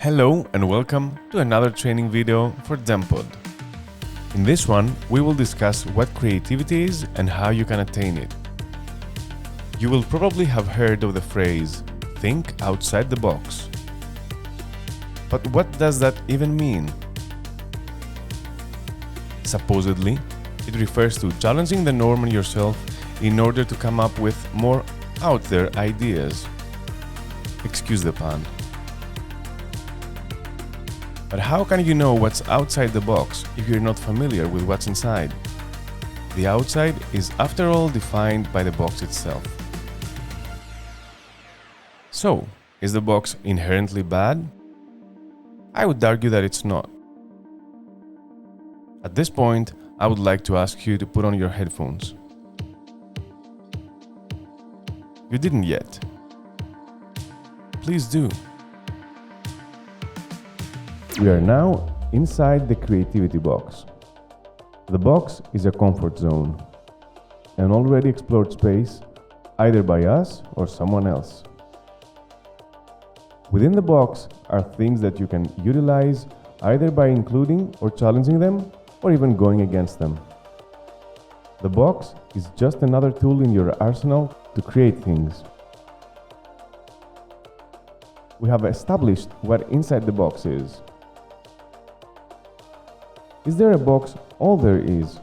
Hello and welcome to another training video for Dempod. In this one, we will discuss what creativity is and how you can attain it. You will probably have heard of the phrase, think outside the box. But what does that even mean? Supposedly, it refers to challenging the norm on yourself in order to come up with more out there ideas. Excuse the pun. But how can you know what's outside the box if you're not familiar with what's inside? The outside is, after all, defined by the box itself. So, is the box inherently bad? I would argue that it's not. At this point, I would like to ask you to put on your headphones. You didn't yet. Please do. We are now inside the creativity box. The box is a comfort zone, an already explored space, either by us or someone else. Within the box are things that you can utilize either by including or challenging them, or even going against them. The box is just another tool in your arsenal to create things. We have established what inside the box is. Is there a box all there is?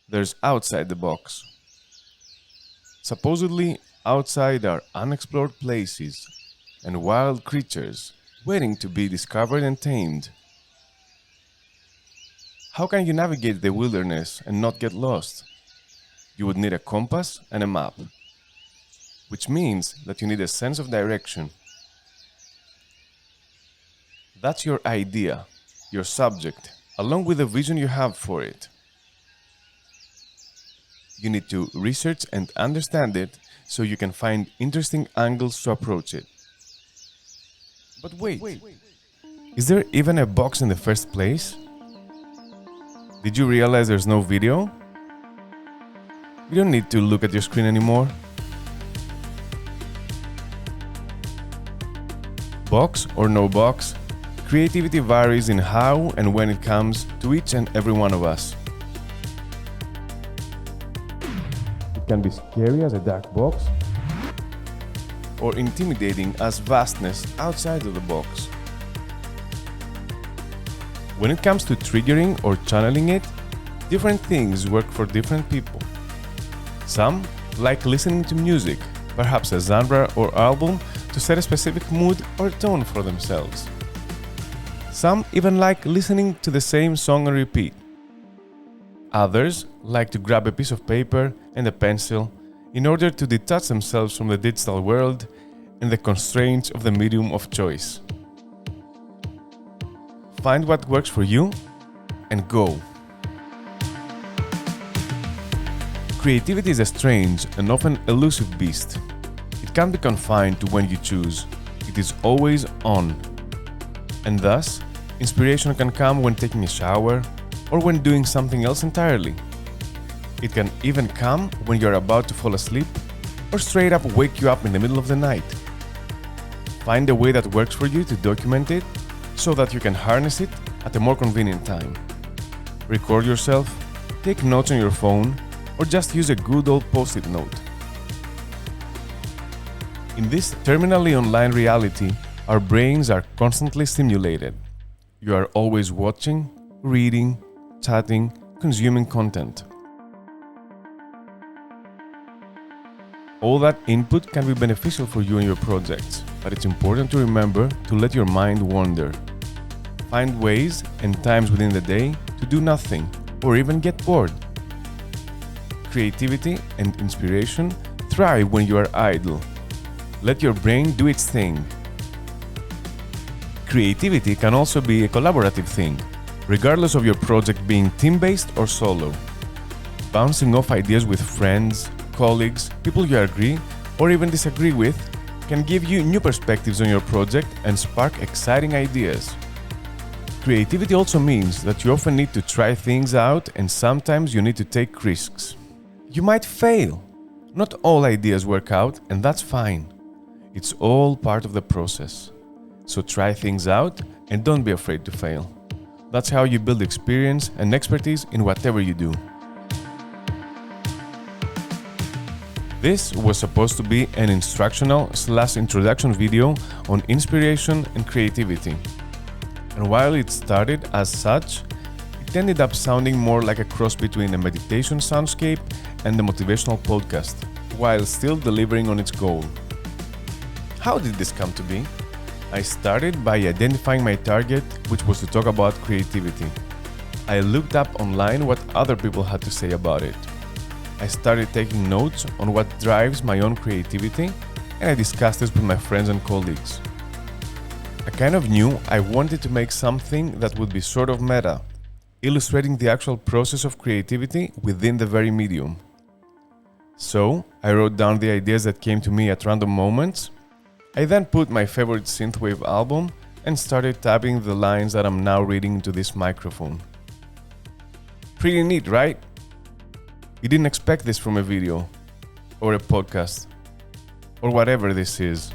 There's outside the box. Supposedly, outside are unexplored places and wild creatures waiting to be discovered and tamed. How can you navigate the wilderness and not get lost? You would need a compass and a map, which means that you need a sense of direction. That's your idea, your subject, along with the vision you have for it. You need to research and understand it so you can find interesting angles to approach it. But wait, is there even a box in the first place? Did you realize there's no video? You don't need to look at your screen anymore. Box or no box, creativity varies in how and when it comes to each and every one of us. It can be scary as a dark box, or intimidating as vastness outside of the box. When it comes to triggering or channeling it, different things work for different people. Some like listening to music, perhaps a genre or album, to set a specific mood or tone for themselves. Some even like listening to the same song on repeat. Others like to grab a piece of paper and a pencil in order to detach themselves from the digital world and the constraints of the medium of choice. Find what works for you and go. Creativity is a strange and often elusive beast. It can't be confined to when you choose. It is always on. And thus, inspiration can come when taking a shower or when doing something else entirely. It can even come when you're about to fall asleep or straight up wake you up in the middle of the night. Find a way that works for you to document it so that you can harness it at a more convenient time. Record yourself, take notes on your phone, or just use a good old post-it note. In this terminally online reality, our brains are constantly stimulated. You are always watching, reading, chatting, consuming content. All that input can be beneficial for you and your projects, but it's important to remember to let your mind wander. Find ways and times within the day to do nothing or even get bored. Creativity and inspiration thrive when you are idle. Let your brain do its thing. Creativity can also be a collaborative thing, regardless of your project being team-based or solo. Bouncing off ideas with friends, colleagues, people you agree or even disagree with can give you new perspectives on your project and spark exciting ideas. Creativity also means that you often need to try things out and sometimes you need to take risks. You might fail, Not all ideas work out, and that's fine. It's all part of the process. So try things out and don't be afraid to fail. That's how you build experience and expertise in whatever you do. This was supposed to be an instructional/introduction video on inspiration and creativity. And while it started as such, it ended up sounding more like a cross between a meditation soundscape and a motivational podcast, while still delivering on its goal. How did this come to be? I started by identifying my target, which was to talk about creativity. I looked up online what other people had to say about it. I started taking notes on what drives my own creativity, and I discussed this with my friends and colleagues. I kind of knew I wanted to make something that would be sort of meta, illustrating the actual process of creativity within the very medium. So, I wrote down the ideas that came to me at random moments. I then put my favorite synthwave album and started tapping the lines that I'm now reading into this microphone. Pretty neat, right? You didn't expect this from a video, or a podcast, or whatever this is.